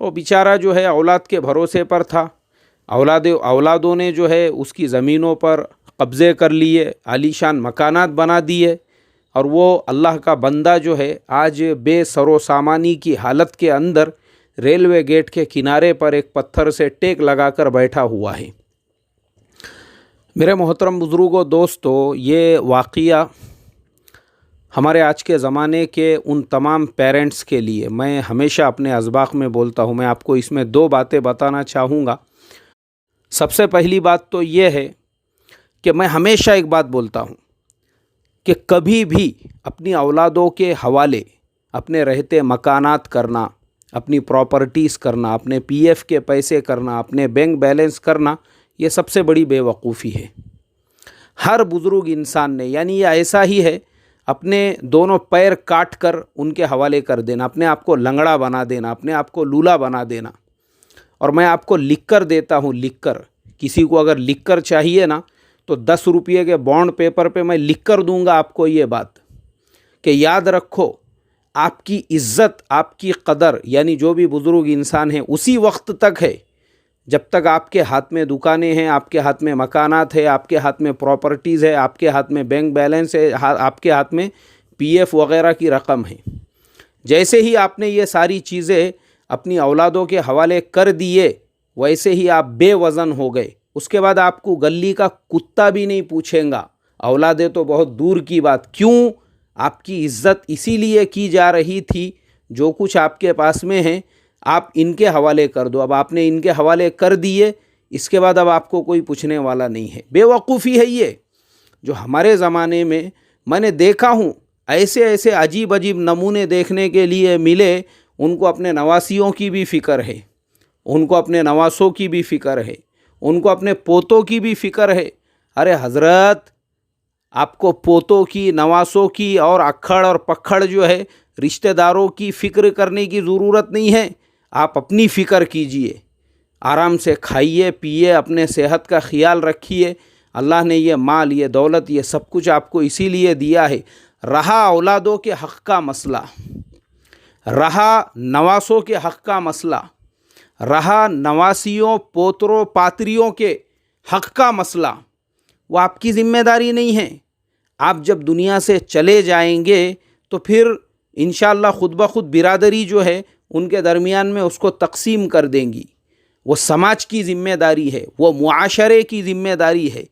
وہ بیچارہ جو ہے اولاد کے بھروسے پر تھا، اولادوں نے جو ہے اس کی زمینوں پر قبضے کر لیے، عالیشان مکانات بنا دیے، اور وہ اللہ کا بندہ جو ہے آج بے سر و سامانی کی حالت کے اندر ریلوے گیٹ کے کنارے پر ایک پتھر سے ٹیک لگا کر بیٹھا ہوا ہے۔ میرے محترم بزرگوں، دوستو، یہ واقعہ ہمارے آج کے زمانے کے ان تمام پیرنٹس کے لیے، میں ہمیشہ اپنے اسباق میں بولتا ہوں، میں آپ کو اس میں 2 باتیں بتانا چاہوں گا۔ سب سے پہلی بات تو یہ ہے کہ میں ہمیشہ ایک بات بولتا ہوں کہ کبھی بھی اپنی اولادوں کے حوالے اپنے رہتے مکانات کرنا، اپنی پراپرٹیز کرنا، اپنے پی ایف کے پیسے کرنا، اپنے بینک بیلنس کرنا، یہ سب سے بڑی بے وقوفی ہے۔ ہر بزرگ انسان نے، یعنی یہ ایسا ہی ہے اپنے دونوں پیر کاٹ کر ان کے حوالے کر دینا، اپنے آپ کو لنگڑا بنا دینا، اپنے آپ کو لولا بنا دینا۔ اور میں آپ کو لکھ کر دیتا ہوں، لکھ کر، کسی کو اگر لکھ کر چاہیے نا تو 10 روپے کے بانڈ پیپر پہ میں لکھ کر دوں گا آپ کو یہ بات کہ یاد رکھو، آپ کی عزت، آپ کی قدر، یعنی جو بھی بزرگ انسان ہیں اسی وقت تک ہے جب تک آپ کے ہاتھ میں دکانیں ہیں، آپ کے ہاتھ میں مکانات ہے، آپ کے ہاتھ میں پراپرٹیز ہے، آپ کے ہاتھ میں بینک بیلنس ہے، آپ کے ہاتھ میں پی ایف وغیرہ کی رقم ہے۔ جیسے ہی آپ نے یہ ساری چیزیں اپنی اولادوں کے حوالے کر دیے، ویسے ہی آپ بے وزن ہو گئے۔ اس کے بعد آپ کو گلی کا کتا بھی نہیں پوچھیں گا، اولادیں تو بہت دور کی بات۔ کیوں؟ آپ کی عزت اسی لیے کی جا رہی تھی، جو کچھ آپ کے پاس میں ہے آپ ان کے حوالے کر دو۔ اب آپ نے ان کے حوالے کر دیے، اس کے بعد اب آپ کو کوئی پوچھنے والا نہیں ہے۔ بے وقوفی ہے یہ، جو ہمارے زمانے میں نے دیکھا ہوں۔ ایسے عجیب نمونے دیکھنے کے لیے ملے۔ ان کو اپنے نواسیوں کی بھی فکر ہے، ان کو اپنے نواسوں کی بھی فکر ہے، ان کو اپنے پوتوں کی بھی فکر ہے۔ ارے حضرت، آپ کو پوتوں کی، نواسوں کی اور اکھڑ اور پکھڑ جو ہے رشتہ داروں کی فکر کرنے کی ضرورت نہیں ہے۔ آپ اپنی فکر کیجئے، آرام سے کھائیے پیئے، اپنے صحت کا خیال رکھیے۔ اللہ نے یہ مال، یہ دولت، یہ سب کچھ آپ کو اسی لیے دیا ہے۔ رہا اولادوں کے حق کا مسئلہ، رہا نواسوں کے حق کا مسئلہ، رہا نواسیوں، پوتروں، پاتریوں کے حق کا مسئلہ، وہ آپ کی ذمہ داری نہیں ہے۔ آپ جب دنیا سے چلے جائیں گے تو پھر انشاءاللہ خود بخود برادری جو ہے ان کے درمیان میں اس کو تقسیم کر دیں گی۔ وہ سماج کی ذمہ داری ہے، وہ معاشرے کی ذمہ داری ہے،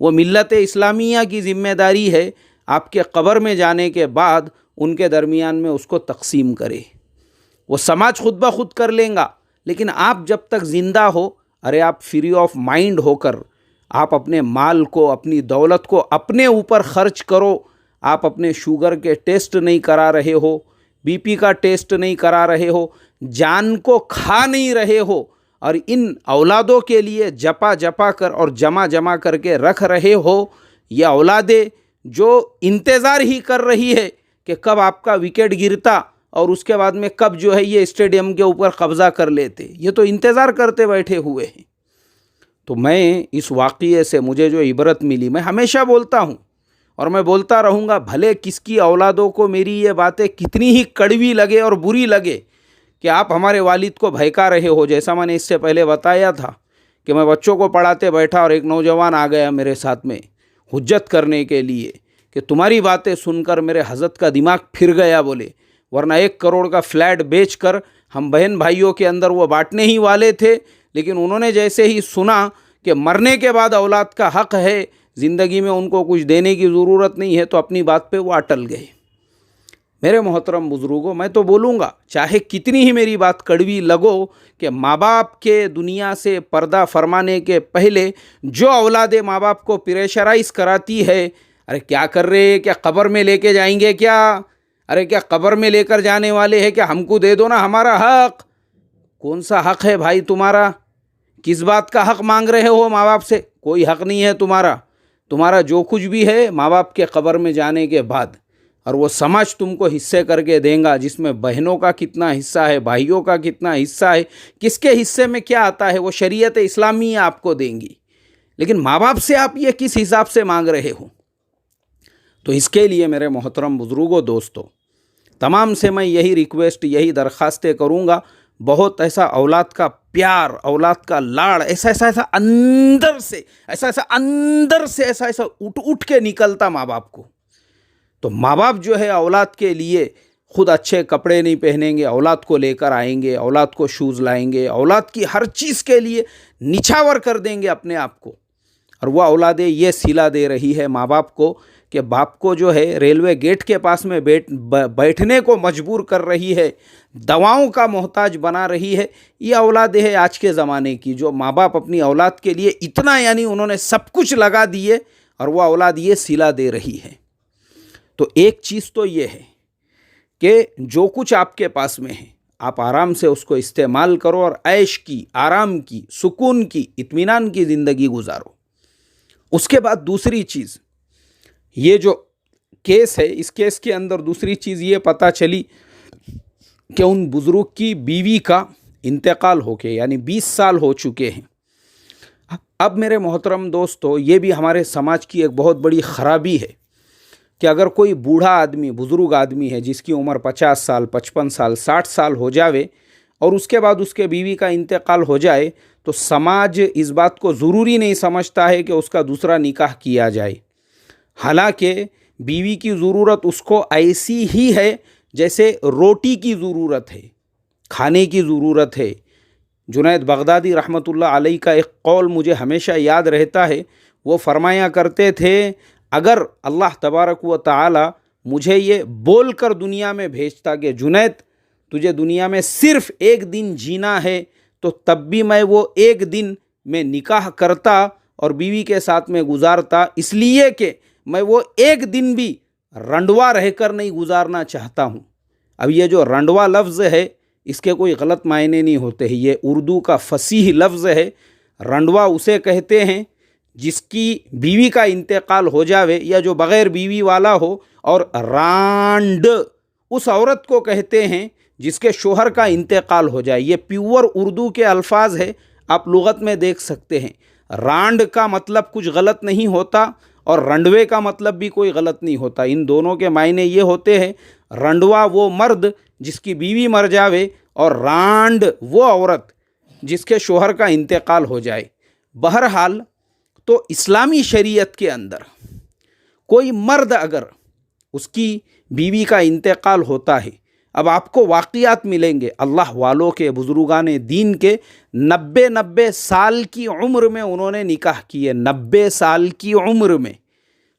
وہ ملت اسلامیہ کی ذمہ داری ہے۔ آپ کے قبر میں جانے کے بعد ان کے درمیان میں اس کو تقسیم کرے۔ وہ سماج خود بخود کر لیں گا، لیکن آپ جب تک زندہ ہو، ارے آپ فری آف مائنڈ ہو کر آپ اپنے مال کو، اپنی دولت کو اپنے اوپر خرچ کرو۔ آپ اپنے شوگر کے ٹیسٹ نہیں کرا رہے ہو، بی پی کا ٹیسٹ نہیں کرا رہے ہو، جان کو کھا نہیں رہے ہو، اور ان اولادوں کے لیے جپا کر اور جمع کر کے رکھ رہے ہو۔ یہ اولادیں جو انتظار ہی کر رہی ہے کہ کب آپ کا وکٹ گرتا اور اس کے بعد میں کب جو ہے یہ اسٹیڈیم کے اوپر قبضہ کر لیتے، یہ تو انتظار کرتے بیٹھے ہوئے ہیں۔ تو میں اس واقعے سے مجھے جو عبرت ملی، میں ہمیشہ بولتا ہوں اور میں بولتا رہوں گا، بھلے کس کی اولادوں کو میری یہ باتیں کتنی ہی کڑوی لگے اور بری لگے کہ آپ ہمارے والد کو بہکا رہے ہو۔ جیسا میں نے اس سے پہلے بتایا تھا کہ میں بچوں کو پڑھاتے بیٹھا اور ایک نوجوان آ گیا میرے ساتھ میں حجت کرنے کے لیے کہ تمہاری باتیں سن کر میرے حضرت کا دماغ پھر گیا، بولے ورنہ 1 کروڑ کا فلیٹ بیچ کر ہم بہن بھائیوں کے اندر وہ بانٹنے ہی والے تھے، لیکن انہوں نے جیسے ہی سنا کہ مرنے کے بعد اولاد کا حق ہے، زندگی میں ان کو کچھ دینے کی ضرورت نہیں ہے، تو اپنی بات پہ وہ اٹل گئے۔ میرے محترم بزرگوں، میں تو بولوں گا، چاہے کتنی ہی میری بات کڑوی لگو، کہ ماں باپ کے دنیا سے پردہ فرمانے کے پہلے جو اولادیں ماں باپ کو پریشرائز کراتی ہے، ارے کیا کر رہے ہیں، کیا قبر میں لے کے جائیں گے کیا؟ ارے کیا قبر میں لے کر جانے والے ہیں کہ ہم کو دے دو نا ہمارا حق؟ کون سا حق ہے بھائی تمہارا؟ کس بات کا حق مانگ رہے ہو ماں باپ سے؟ کوئی حق نہیں ہے تمہارا جو کچھ بھی ہے ماں باپ کے قبر میں جانے کے بعد، اور وہ سماج تم کو حصے کر کے دیں گا، جس میں بہنوں کا کتنا حصہ ہے، بھائیوں کا کتنا حصہ ہے، کس کے حصے میں کیا آتا ہے، وہ شریعت اسلامی آپ کو دیں گی۔ لیکن ماں باپ سے آپ یہ کس حساب سے مانگ رہے ہو؟ تو اس کے لیے میرے محترم بزرگوں، دوستو، تمام سے میں یہی ریکویسٹ، یہی درخواستیں کروں گا، بہت ایسا اولاد کا پیار، اولاد کا لاڑ ایسا اندر سے ایسا اٹھ کے نکلتا ماں باپ کو. تو ماں باپ جو ہے اولاد کے لیے خود اچھے کپڑے نہیں پہنیں گے، اولاد کو لے کر آئیں گے، اولاد کو شوز لائیں گے، اولاد کی ہر چیز کے لیے نچھاور کر دیں گے اپنے آپ کو. اور وہ اولادیں یہ صلہ دے رہی ہے ماں باپ کو کہ باپ کو جو ہے ریلوے گیٹ کے پاس میں بیٹھنے کو مجبور کر رہی ہے، دواؤں کا محتاج بنا رہی ہے. یہ اولادیں ہے آج کے زمانے کی، جو ماں باپ اپنی اولاد کے لیے اتنا یعنی انہوں نے سب کچھ لگا دیے اور وہ اولاد یہ صلہ دے رہی ہے. تو ایک چیز تو یہ ہے کہ جو کچھ آپ کے پاس میں ہے آپ آرام سے اس کو استعمال کرو اور عیش کی، آرام کی، سکون کی، اطمینان کی زندگی گزارو. اس کے بعد دوسری چیز، یہ جو کیس ہے اس کیس کے اندر دوسری چیز یہ پتہ چلی کہ ان بزرگ کی بیوی کا انتقال ہو کے یعنی 20 سال ہو چکے ہیں. اب میرے محترم دوستو، یہ بھی ہمارے سماج کی ایک بہت بڑی خرابی ہے کہ اگر کوئی بوڑھا آدمی، بزرگ آدمی ہے جس کی عمر 50 سال، 55 سال، 60 سال ہو جاوے اور اس کے بعد اس کے بیوی کا انتقال ہو جائے تو سماج اس بات کو ضروری نہیں سمجھتا ہے کہ اس کا دوسرا نکاح کیا جائے. حالانکہ بیوی کی ضرورت اس کو ایسی ہی ہے جیسے روٹی کی ضرورت ہے، کھانے کی ضرورت ہے. جنید بغدادی رحمۃ اللہ علیہ کا ایک قول مجھے ہمیشہ یاد رہتا ہے. وہ فرمایا کرتے تھے اگر اللہ تبارک و تعالی مجھے یہ بول کر دنیا میں بھیجتا کہ جنید تجھے دنیا میں صرف ایک دن جینا ہے تو تب بھی میں وہ ایک دن میں نکاح کرتا اور بیوی کے ساتھ میں گزارتا، اس لیے کہ میں وہ ایک دن بھی رنڈوا رہ کر نہیں گزارنا چاہتا ہوں. اب یہ جو رنڈوا لفظ ہے اس کے کوئی غلط معنی نہیں ہوتے ہیں، یہ اردو کا فصیح لفظ ہے. رنڈوا اسے کہتے ہیں جس کی بیوی کا انتقال ہو جاوے یا جو بغیر بیوی والا ہو، اور رانڈ اس عورت کو کہتے ہیں جس کے شوہر کا انتقال ہو جائے. یہ پیور اردو کے الفاظ ہے، آپ لغت میں دیکھ سکتے ہیں. رانڈ کا مطلب کچھ غلط نہیں ہوتا اور رنڈوے کا مطلب بھی کوئی غلط نہیں ہوتا. ان دونوں کے معنی یہ ہوتے ہیں، رنڈوا وہ مرد جس کی بیوی مر جاوے اور رانڈ وہ عورت جس کے شوہر کا انتقال ہو جائے. بہرحال تو اسلامی شریعت کے اندر کوئی مرد اگر اس کی بیوی کا انتقال ہوتا ہے، اب آپ کو واقعات ملیں گے اللہ والوں کے، بزرگان دین کے 90 سال کی عمر میں انہوں نے نکاح کیے. 90 سال کی عمر میں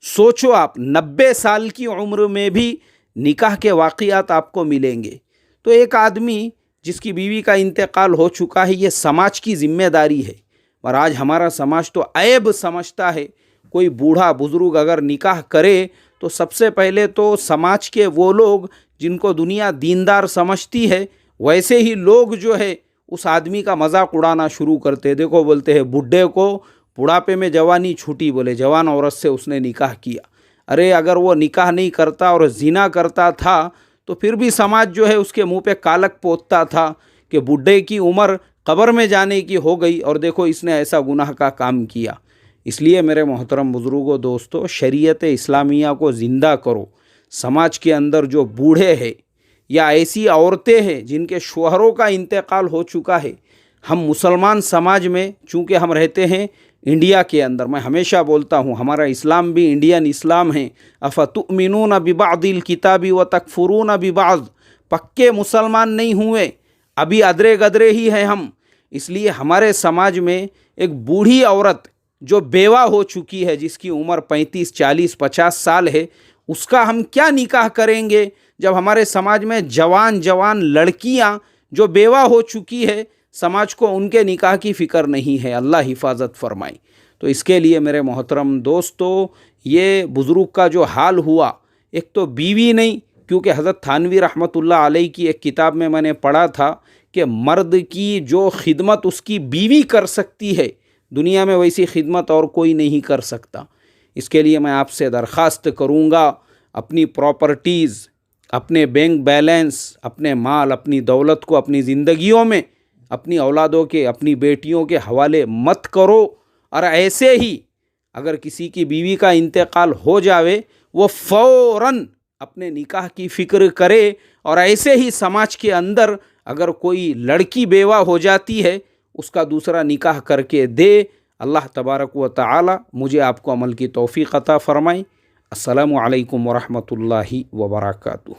سوچو آپ، 90 سال کی عمر میں بھی نکاح کے واقعات آپ کو ملیں گے. تو ایک آدمی جس کی بیوی کا انتقال ہو چکا ہے، یہ سماج کی ذمہ داری ہے. اور آج ہمارا سماج تو عیب سمجھتا ہے کوئی بوڑھا بزرگ اگر نکاح کرے تو سب سے پہلے تو سماج کے وہ لوگ جن کو دنیا دیندار سمجھتی ہے ویسے ہی لوگ جو ہے اس آدمی کا مذاق اڑانا شروع کرتے. دیکھو بولتے ہیں بڈھے کو بڑھاپے میں جوانی چھوٹی، بولے جوان عورت سے اس نے نکاح کیا. ارے اگر وہ نکاح نہیں کرتا اور زنا کرتا تھا تو پھر بھی سماج جو ہے اس کے منہ پہ کالک پوتتا تھا کہ بڈھے کی عمر قبر میں جانے کی ہو گئی اور دیکھو اس نے ایسا گناہ کا کام کیا. اس لیے میرے محترم بزرگوں، دوستو، شریعت اسلامیہ کو زندہ کرو. سماج کے اندر جو بوڑھے ہیں یا ایسی عورتیں ہیں جن کے شوہروں کا انتقال ہو چکا ہے، ہم مسلمان سماج میں چونکہ ہم رہتے ہیں انڈیا کے اندر، میں ہمیشہ بولتا ہوں ہمارا اسلام بھی انڈین اسلام ہے. افتؤمنون ببعض الکتاب وتکفرون ببعض، پکے مسلمان نہیں ہوئے، ابھی ادرے گدرے ہی ہیں ہم. اس لیے ہمارے سماج میں ایک بوڑھی عورت جو بیوہ ہو چکی ہے، جس کی عمر 35، 40، 50 سال ہے، اس کا ہم کیا نکاح کریں گے جب ہمارے سماج میں جوان لڑکیاں جو بیوہ ہو چکی ہے، سماج کو ان کے نکاح کی فکر نہیں ہے. اللہ حفاظت فرمائے. تو اس کے لیے میرے محترم دوستو، یہ بزرگ کا جو حال ہوا، ایک تو بیوی نہیں، کیونکہ حضرت تھانوی رحمۃ اللہ علیہ کی ایک کتاب میں نے پڑھا تھا کہ مرد کی جو خدمت اس کی بیوی کر سکتی ہے دنیا میں ویسی خدمت اور کوئی نہیں کر سکتا. اس کے لیے میں آپ سے درخواست کروں گا اپنی پراپرٹیز، اپنے بینک بیلنس، اپنے مال، اپنی دولت کو اپنی زندگیوں میں اپنی اولادوں کے، اپنی بیٹیوں کے حوالے مت کرو. اور ایسے ہی اگر کسی کی بیوی کا انتقال ہو جاوے وہ فوراً اپنے نکاح کی فکر کرے اور ایسے ہی سماج کے اندر اگر کوئی لڑکی بیوہ ہو جاتی ہے اس کا دوسرا نکاح کر کے دے. اللہ تبارک و تعالی مجھے آپ کو عمل کی توفیق عطا فرمائے. السلام علیکم ورحمۃ اللہ وبرکاتہ.